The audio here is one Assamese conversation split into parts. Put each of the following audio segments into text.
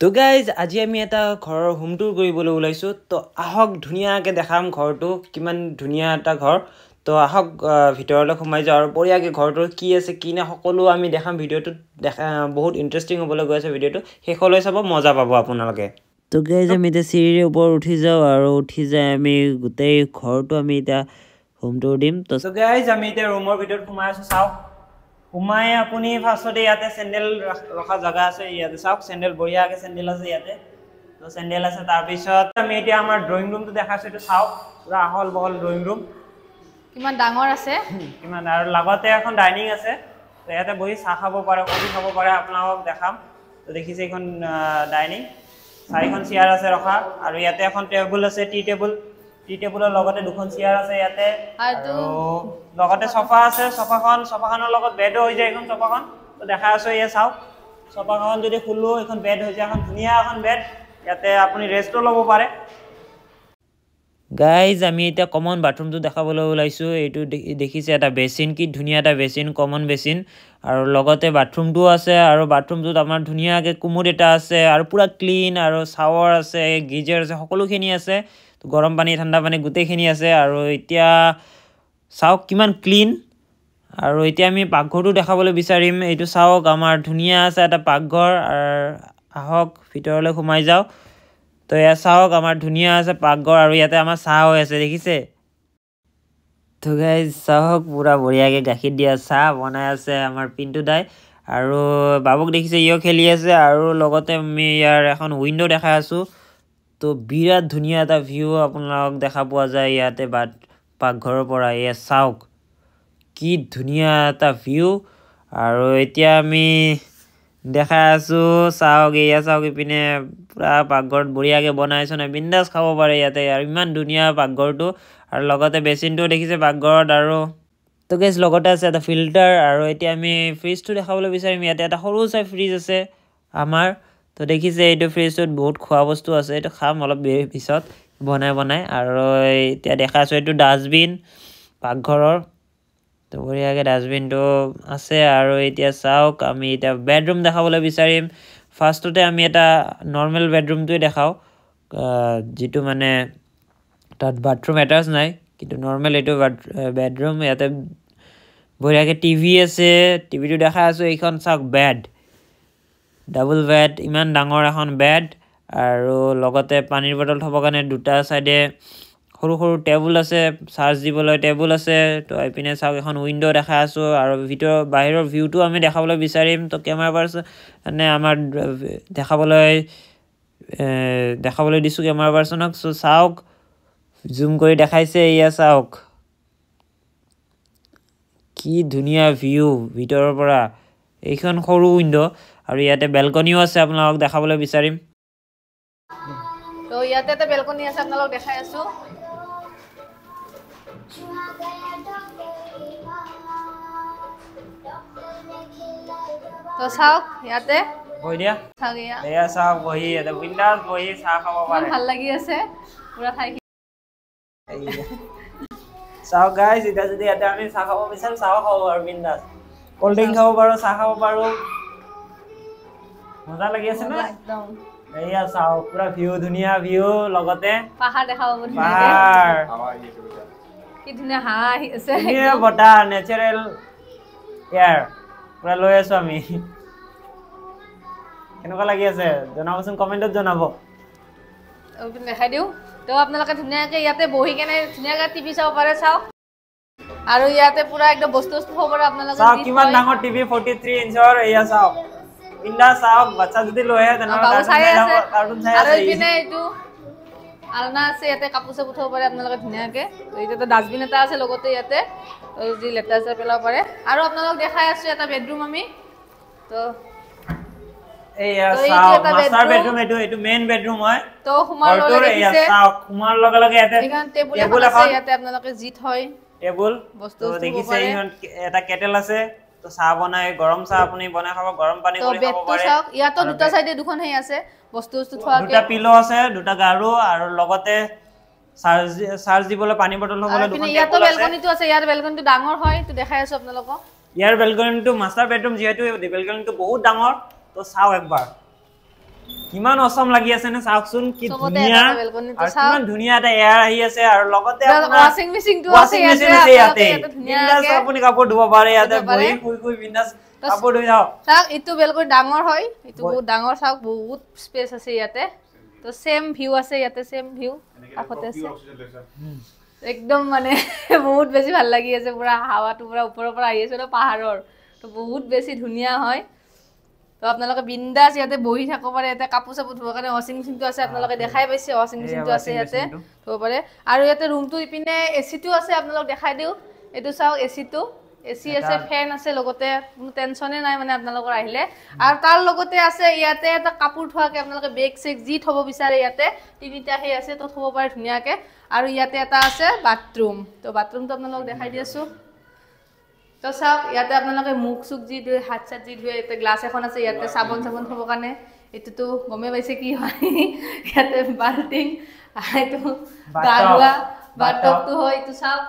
তো গাইজ আজি আমি এটা ঘৰৰ হোম টুৰ কৰিবলৈ ওলাইছোঁ তো আহক ধুনীয়াকৈ দেখাম ঘৰটো কিমান ধুনীয়া এটা ঘৰ তো আহক ভিতৰলৈ সোমাই যাওঁ আৰু বঢ়িয়াকৈ ঘৰটোৰ কি আছে কি নাই সকলো আমি দেখাম ভিডিঅ'টোত বহুত ইণ্টাৰেষ্টিং হ'বলৈ গৈ আছে ভিডিঅ'টো শেষলৈ চাব মজা পাব আপোনালোকে তো গাইজ আমি এতিয়া চিৰিৰ ওপৰত উঠি যাওঁ আৰু উঠি যাই আমি গোটেই ঘৰটো আমি এতিয়া হোম টুৰ দিম তো গাইজ আমি এতিয়া ৰুমৰ ভিতৰত সোমাই আছোঁ চাওক সোমাই আপুনি ফাৰ্ষ্টতে ইয়াতে চেণ্ডেল ৰখা জাগা আছে ইয়াতে চাওক চেণ্ডেল বঢ়িয়াকৈ চেণ্ডেল আছে ইয়াতে তো চেণ্ডেল আছে তাৰপিছত আমি এতিয়া আমাৰ ড্ৰয়িং ৰুমটো দেখাইছোঁ এইটো চাওক পুৰা আহল বহল ড্ৰয়িং ৰুম কিমান ডাঙৰ আছে কিমান আৰু লগতে এখন ডাইনিং আছে তো ইয়াতে বহি চাহ খাব পাৰে কফি খাব পাৰে আপোনালোকক দেখাম তো দেখিছে এইখন ডাইনিং চাৰিখন চেয়াৰ আছে ৰখা আৰু ইয়াতে এখন টেবুল আছে টি টেবুলৰ লগতে দুখন চেয়াৰ আছে ইয়াতে আৰু লগতে সোফা আছে সোফাখনৰ লগত বেডো হৈ যায় এখন সোফাখন তো দেখা আছো ইয়া চাওক সোফাখন যদি খুলো এখন বেড হৈ যায় এখন ধুনীয়া এখন বেড ইয়াতে আপুনি ৰেষ্টও ল'ব পাৰে গাইজ আমি এতিয়া কমন বাথৰুমটো দেখাবলৈ ওলাইছোঁ এইটো দেখিছে এটা বেচিন কি ধুনীয়া এটা বেচিন কমন বেচিন আৰু লগতে বাথৰুমটো আছে আৰু বাথৰুমটোত আমাৰ ধুনীয়াকৈ কুমুদ এটা আছে আৰু পুৰা ক্লিন আৰু শাৱাৰ আছে গিজাৰ আছে সকলোখিনি আছে গৰম পানী ঠাণ্ডা পানী গোটেইখিনি আছে আৰু এতিয়া চাওক কিমান ক্লিন আৰু এতিয়া আমি পাকঘৰটো দেখাবলৈ বিচাৰিম এইটো চাওক আমাৰ ধুনীয়া আছে এটা পাকঘৰ আৰু আহক ভিতৰলৈ সোমাই যাওঁ তো এয়া চাওক আমাৰ ধুনীয়া আছে পাকঘৰ আৰু ইয়াতে আমাৰ চাহ হৈ আছে দেখিছে তো গাইজ চাওক পুৰা বঢ়িয়াকৈ গাখীৰ দিয়া চাহ বনাই আছে আমাৰ পিণ্টু দাই আৰু বাবুক দেখিছে ইও খেলি আছে আৰু লগতে আমি ইয়াৰ এখন উইণ্ড' দেখাই আছোঁ তো বিৰাট ধুনীয়া এটা ভিউ আপোনালোকক দেখা পোৱা যায় ইয়াতে পাকঘৰৰ পৰা এয়া চাওক কি ধুনীয়া এটা ভিউ আৰু এতিয়া আমি দেখাই আছোঁ চাওক এয়া চাওক ইপিনে পুৰা পাকঘৰত বঢ়িয়াকৈ বনাইছোঁ নাই বিন্দাছ খাব পাৰে ইয়াতে আৰু ইমান ধুনীয়া পাকঘৰটো আৰু লগতে বেচিনটোও দেখিছে পাকঘৰত আৰু তো গেছ লগতে আছে এটা ফিল্টাৰ আৰু এতিয়া আমি ফ্ৰিজটো দেখাবলৈ বিচাৰিম ইয়াতে এটা সৰু চাই ফ্ৰিজ আছে আমাৰ তো দেখিছে এইটো ফ্ৰিজটোত বহুত খোৱা বস্তু আছে এইটো খাম অলপ পিছত বনাই আৰু এতিয়া দেখাইছোঁ এইটো ডাষ্টবিন পাকঘৰৰ তো বঢ়িয়াকৈ ডাষ্টবিনটো আছে আৰু এতিয়া চাওক আমি এতিয়া বেডৰুম দেখাবলৈ বিচাৰিম ফাৰ্ষ্টতে আমি এটা নৰ্মেল বেডৰুমটোৱে দেখাওঁ যিটো মানে তাত বাথৰুম এটাচ নাই কিন্তু নৰ্মেল এইটো বেডৰুম ইয়াতে বঢ়িয়াকৈ টিভি আছে টিভিটো দেখাই আছোঁ এইখন চাওক বেড ডাবল বেড ইমান ডাঙৰ এখন বেড আৰু লগতে পানীৰ বটল থ'বৰ কাৰণে দুটা চাইডে সৰু সৰু টেবুল আছে চাৰ্জ দিবলৈ টেবুল আছে তো এইপিনে চাওক এখন উইণ্ড' দেখাই আছোঁ আৰু বাহিৰৰ ভিউটো আমি দেখাবলৈ বিচাৰিম তো কেমেৰা পাৰ্চনে আমাৰ দেখাবলৈ দিছোঁ কেমেৰা পাৰ্চনক চ' চাওক জুম কৰি দেখাইছে এয়া চাওক কি ধুনীয়া ভিউ ভিতৰৰ পৰা এইখন সৰু উইণ্ড' আৰু ইয়াতে বেলকনিও আছে আপোনালোকক দেখাবলৈ বিচাৰিম তো ইয়াতে এটা বেলকনি আছে আপোনালোকক দেখাই আছোঁ তো চাওক ইয়াতে চাওক বহি ইয়াতে বিন্দাছ বহি চাহ খাব পাৰে ভাল লাগি আছে পুৰা ঠাই চাওক গাইজ এতিয়া যদি ইয়াতে আমি চাহ খাব বিচাৰোঁ চাহো খাব পাৰোঁ বিন্দাছ কল্ড ড্ৰিংক খাব পাৰোঁ চাহ খাব পাৰোঁ মজা লাগি আছে না একদম এয়া চাওক পুৰা ভিউ ধুনীয়া ভিউ লগতে পাহাৰ দেখাব পাহাৰ কি ধুনীয়া হাৱা আহি আছে ধুনীয়া বতাহ নেচাৰেল এয়াৰ পুৰা লৈ আছোঁ আমি কেনেকুৱা লাগি আছে জনাবচোন কমেণ্টত জনাব দেখাই দিওঁ তো আপোনালোকে ধুনীয়াকৈ ইয়াতে বহি কেনে ধুনীয়াকৈ টিভি চাব পাৰে চাওক আৰু ইয়াতে পুৰা একদম বস্তু থ'ব পাৰে আপোনালোকে চাওক কিমান ডাঙৰ টিভি 43 ইঞ্চৰ এয়া চাওক ইন্দা চাওক বাচ্চা যদি লৈ আহে তেনেহ'লে কাৰ্টুন চাই আছে আৰু ইপিনে এইটো আলনা আছে ইয়াতে কাপোৰ চাপোৰ থ'ব পাৰে আপোনালোকে ধুনীয়াকৈ তো এতিয়াতো ডাষ্টবিন এটা আছে লগতে ইয়াতে যি লেতেৰা চেতেৰা পেলাব পাৰে আৰু আপোনালোকক দেখাই আছোঁ এটা বেডৰুম আমি তো এয়া চাওক মাষ্টাৰ বেডৰুম এইটো মেইন বেডৰুম হয় তো সোমাৰ লগে দেখিছে চাওক সোমাৰ লগে লগে ইয়াতে টেবুল আছে ইয়াতে আপোনালোকে যি থয় টেবুল বস্তু দেখিছে ইহঁত এটা কেটেল আছে তো চাহ বনাই গৰম চাহ আপুনি বনাই খাব গৰম পানী কৰি খাব পাৰে চাওক ইয়াতো দুটা চাইডে দুখন হেই আছে বস্তু থোৱাকে দুটা পিলো আছে দুটা গাৰু আৰু লগতে চাৰ্জ দিবলৈ পানী বটল হ'বলৈ দুখন ইয়াতো বেলকনিটো আছে ইয়াৰ বেলকনিটো ডাঙৰ হয় তো দেখাই আছোঁ আপোনালোকক ইয়াৰ বেলকনিটো মাষ্টাৰ বেডৰুম যেহেতু বেলকনিটো বহুত ডাঙৰ তো চাও একবাৰ কিমান অসম লাগি আছে না চাওকচোন কি চবতে ধুনীয়া এটা বেলকনিটো আৰু চাওক কিমান ধুনীয়া এটা এয়াৰ আহি আছে আৰু লগতে আপোনাৰ ৱাচিং মেচিনটো আছে ৱাচিং মেচিন আছে ইয়াতে ইয়াতে বিন্দাছ ধুনীয়াকে আপুনি কাপোৰ ধুব পাৰে ইয়াতে ধুব পাৰে। বহি শুই বিন্দাছ কাপোৰ ধুই যাওক চাওক ইটো বেলকনি ডাঙৰ হয় ইটো বহুত ডাঙৰ চাওক বহুত স্পেচ আছে ইয়াতে তো সেম ভিউ আছে ইয়াতে সেম ভিউ কাষতে আছে একদম মানে বহুত বেছি ভাল লাগি আছে পুৰা হাৱাটো পুৰা ওপৰৰ পৰা আহি আছে ন পাহাৰৰ তো বহুত বেছি ধুনীয়া হয় তো আপোনালোকে বিন্দাছ ইয়াতে বহি থাকিব পাৰে ইয়াতে কাপোৰ চাপোৰ ধুবৰ কাৰণে ৱাচিং মেচিনটো আছে আপোনালোকে দেখাই পাইছে ৱাচিং মেচিনটো আছে ইয়াতে ধুব পাৰে আৰু ইয়াতে ৰুমটো ইপিনে এচিটো আছে আপোনালোক দেখাই দিওঁ এইটো চাওক এচিটো এচি আছে ফেন আছে লগতে কোনো টেনচনে নাই মানে আপোনালোকৰ আহিলে আৰু তাৰ লগতে আছে ইয়াতে এটা কাপোৰ ধোৱাকে আপোনালোকে বেগ চেক যি থব বিচাৰে ইয়াতে তিনিটা সেই আছে তো থব পাৰে ধুনীয়াকে আৰু ইয়াতে এটা আছে বাথৰুম তো বাথৰুমটো আপোনালোক দেখাই দি আছো তো চাওক ইয়াতে আপোনালোকে মুখ চুক যি ধুই হাত চাত যি ধুই ইয়াতে গ্লাছ এখন আছে ইয়াতে চাবোন চাবোন থবৰ কাৰণে এইটোতো গমে পাইছে কি হয় ইয়াতে বাল্টিং এইটো গা ধোৱা বাথটবটো হয় এইটো চাওক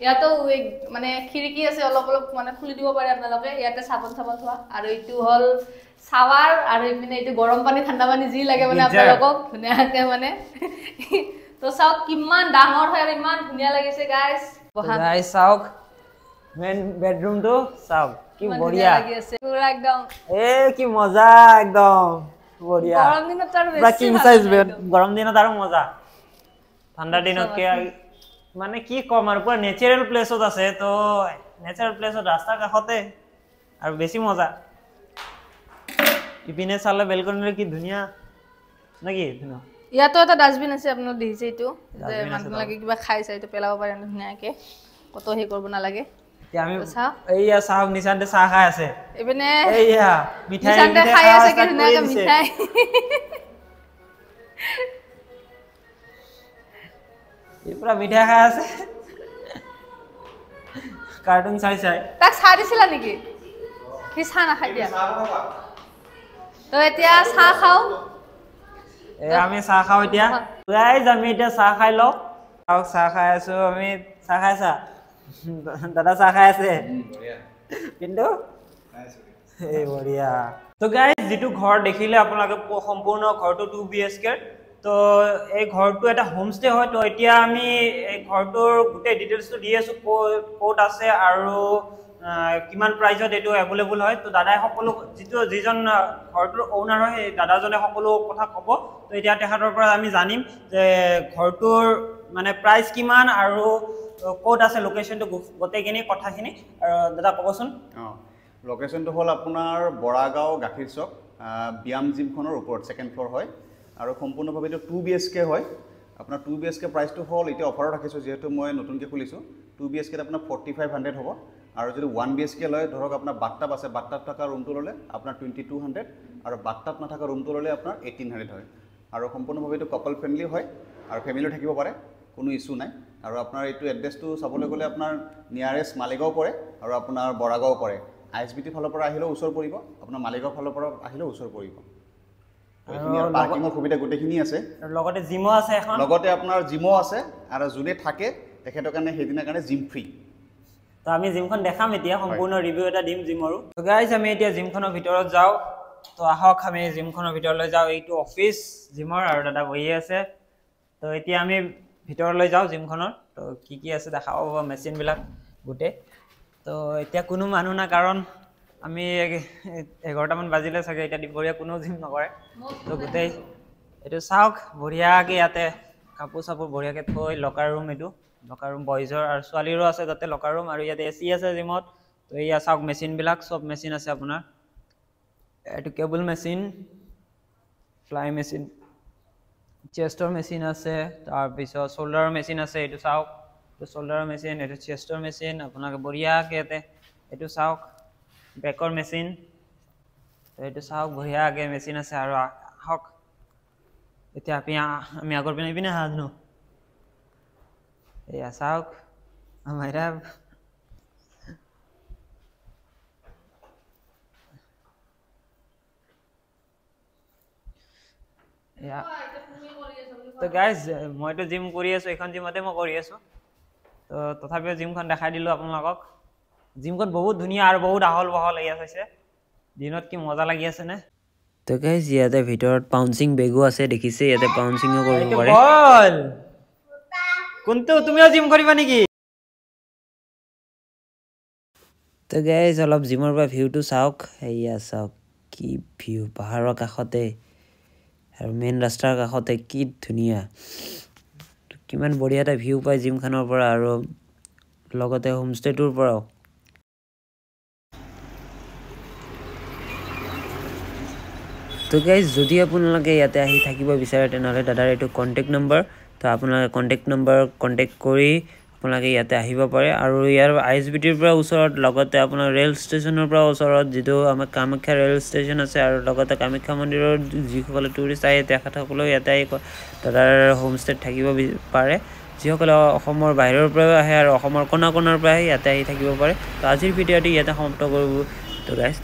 ইয়াতো মানে খিৰিকী আছে অলপ অলপ মানে খুলি দিব পাৰে আপোনালোকে ইয়াতে চাবোন চাবোন থোৱা আৰু এইটো হল শাৱাৰ আৰু ইপিনে এইটো গৰম পানী ঠাণ্ডা পানী যি লাগে মানে আপোনালোকক ধুনীয়াকে মানে তো চাওক কিমান ডাঙৰ হয় আৰু ইমান ধুনীয়া লাগিছে গাইস গাইস চাওক মেন বেডৰুমটো চাওক কি বঢ়িয়া লাগি আছে পুৰা একদম কি মজা একদম বঢ়িয়া গৰম দিনত আৰু পুৰা বেছি কিং ভাল সাইজ লাগে বেড একদম। গৰম দিনত আৰু মজা ঠাণ্ডা দিনত কি মানে কি কম আৰু পুৰা নেচাৰেল প্লেছত আছে তো নেচাৰেল প্লেছত ৰাস্তাৰ কাষতে আৰু বেছি মজা ইপিনে চালে বেলকনিৰ কি ধুনীয়া নাকি ধুনীয়া ইয়াতো এটা ডাস্টবিন আছে আপোনালোক দেখিছে এইটো যে Dustbin আছে মানুহবিলাকে কিবা খাইছে এইটো পেলাব পাৰে ধুনীয়াকে কত হেৰি কৰিব নালাগে এতিয়া আমি চাওক এইয়া চাওক নিচানতে চাহ খাই আছে ইপিনে এইয়া মিঠাই নিচানতে মিঠাই খাই আছে কি start কৰি ধুনীয়াকে দিছে। মিঠাই এই পুৰা মিঠাই খাই আছে কাৰ্টুন চাই চাই তাক চাহ দিছিলা নেকি সি চাহ নাখাই দিয়া তো এতিয়া চাহ খাওঁ আমি চাহ খাওঁ এতিয়া গাইজ আমি এতিয়া চাহ খাই লওঁ আৰু চাহ খাই আছো আমি চাহ খাইছা দাদা চাহ খাই আছে কিন্তু এই বঢ়িয়া তো গাইজ যিটো ঘৰ দেখিলে আপোনালোকে সম্পূৰ্ণ ঘৰটো 2 BHK তো এই ঘৰটো এটা হোমষ্টে হয় তো এতিয়া আমি এই ঘৰটোৰ গোটেই ডিটেইলছটো দি আছো ক'ত আছে আৰু কিমান প্ৰাইজত এইটো এভেইলেবল হয় তো দাদাই সকলো যিজন ঘৰটোৰ ওনাৰ হয় সেই দাদাজনে সকলো কথা ক'ব তো এতিয়া তেখেতৰ পৰা আমি জানিম যে ঘৰটোৰ মানে প্ৰাইচ কিমান আৰু ক'ত আছে লোকেশ্যনটো গোটেইখিনি কথাখিনি আৰু দাদা ক'বচোন লোকেশ্যনটো হ'ল আপোনাৰ বৰাগাঁও গাখীৰ চক ব্যায়াম জিমখনৰ ওপৰত ছেকেণ্ড ফ্ল'ৰ হয় আৰু সম্পূৰ্ণভাৱে এইটো 2 BHK হয় আপোনাৰ 2 BHK প্ৰাইচটো হ'ল এতিয়া অফাৰত ৰাখিছোঁ যিহেতু মই নতুনকৈ খুলিছোঁ 2 BHK আপোনাৰ 4500 হ'ব আৰু যদি 1 BHK লয় ধৰক আপোনাৰ বাথটাব আছে বাথটাব থকা ৰুমটো ল'লে আপোনাৰ 2200 আৰু বাথটাব নথকা ৰুমটো ল'লে আপোনাৰ 1800 হয় আৰু সম্পূৰ্ণভাৱে এইটো কাপল ফ্ৰেণ্ডলি হয় আৰু ফেমিলিও থাকিব পাৰে কোনো ইছ্যু নাই আৰু আপোনাৰ এইটো এড্ৰেছটো চাবলৈ গ'লে আপোনাৰ নিয়াৰেষ্ট মালিগাঁও পৰে আৰু আপোনাৰ বৰাগাঁও পৰে ISBT ফালৰ পৰা আহিলেও ওচৰ পৰিব আপোনাৰ মালিগাঁও ফালৰ পৰা আহিলেও ওচৰ পৰিব আৰু পাৰ্কিঙৰ সুবিধা গোটেইখিনি আছে আৰু লগতে জিমো আছে এখন লগতে আপোনাৰ জিমো আছে আৰু যোনে থাকে তেখেতৰ কাৰণে সেইদিনাৰ কাৰণে জিম ফ্ৰী তো আমি জিমখন দেখাম এতিয়া সম্পূৰ্ণ ৰিভিউ এটা দিম জিমৰো তো গাইজ আমি এতিয়া জিমখনৰ ভিতৰত যাওঁ তো আহক আমি জিমখনৰ ভিতৰলৈ যাওঁ এইটো অফিচ জিমৰ আৰু দাদা বহি আছে তো এতিয়া আমি ভিতৰলৈ যাওঁ জিমখনৰ তো কি আছে দেখাব পাব মেচিনবিলাক গোটেই তো এতিয়া কোনো মানুহ না কাৰণ আমি 11টামান বাজিলে চাগে এতিয়া দুপৰীয়া কোনো জিম নকৰে তো গোটেই এইটো চাওক বঢ়িয়াকৈ ইয়াতে কাপোৰ চাপোৰ বঢ়িয়াকৈ থৈ লকাৰ ৰুম এইটো লকাৰ ৰুম বয়জৰ আৰু ছোৱালীৰো আছে তাতে লকাৰ ৰুম আৰু ইয়াতে AC আছে জিমত তো এয়া চাওক মেচিনবিলাক চব মেচিন আছে আপোনাৰ এইটো cable machine fly machine চেষ্টৰ machine আছে তাৰপিছত শোল্ডাৰৰ মেচিন আছে এইটো চাওক এইটো শোল্ডাৰৰ মেচিন এইটো চেষ্টৰ মেচিন আপোনালোকে বঢ়িয়াকৈ ইয়াতে এইটো চাওক বেকৰ মেচিন এইটো চাওক বঢ়িয়াকৈ মেচিন আছে আৰু আহক এতিয়া আমি আগৰ পিনে পিনে হাজনো এয়া চাওক আমাৰ তো গাইজ মইতো জিম কৰি আছো এখন জিমতে মই কৰি আছো তো তথাপিও জিমখন দেখাই দিলোঁ আপোনালোকক জিমখন বহুত ধুনীয়া আৰু বহুত আহল বহল এয়া চাইছে দিনত কি মজা লাগি আছে নে তো গাইজ ইয়াতে ভিতৰত পাউন্সিং বেগো আছে দেখিছে ইয়াতে পাউন্সিংও কৰিব পাৰে বল কোনটো তুমিও জিম কৰিবা নেকি তো গাইজ অলপ জিমৰ পৰা ভিউটো চাওক এয়া চাওক কি ভিউ পাহাৰৰ কাষতে আৰু মেইন ৰাস্তাৰ কাষতে কি ধুনীয়া কিমান বঢ়িয়া এটা ভিউ পায় জিমখনৰ পৰা আৰু লগতে হোমষ্টেটোৰ পৰাও তো গাইজ যদি আপোনালোকে ইয়াতে আহি থাকিব বিচাৰে তেনেহ'লে দাদাৰ এইটো কণ্টেক্ট নম্বৰ তো আপোনালোকে কণ্টেক্ট নম্বৰ কণ্টেক্ট কৰি আপোনালোকে ইয়াতে আহিব পাৰে আৰু ইয়াৰ ISBTৰ পৰা ওচৰত লগতে আপোনাৰ ৰেল ষ্টেচনৰ পৰা ওচৰত যিটো আমাৰ কামাখ্যা ৰেল ষ্টেচন আছে আৰু লগতে কামাখ্যা মন্দিৰৰ যিসকলে টুৰিষ্ট আহে তেখেতসকলেও ইয়াতে আহি দাদাৰ হোমষ্টেত থাকিব পাৰে যিসকলে অসমৰ বাহিৰৰ পৰাও আহে আৰু অসমৰ কোণা কোণাৰ পৰা ইয়াতে আহি থাকিব পাৰে তো আজিৰ ভিডিঅ'টি ইয়াতে সমাপ্ত কৰিব তো গাইজ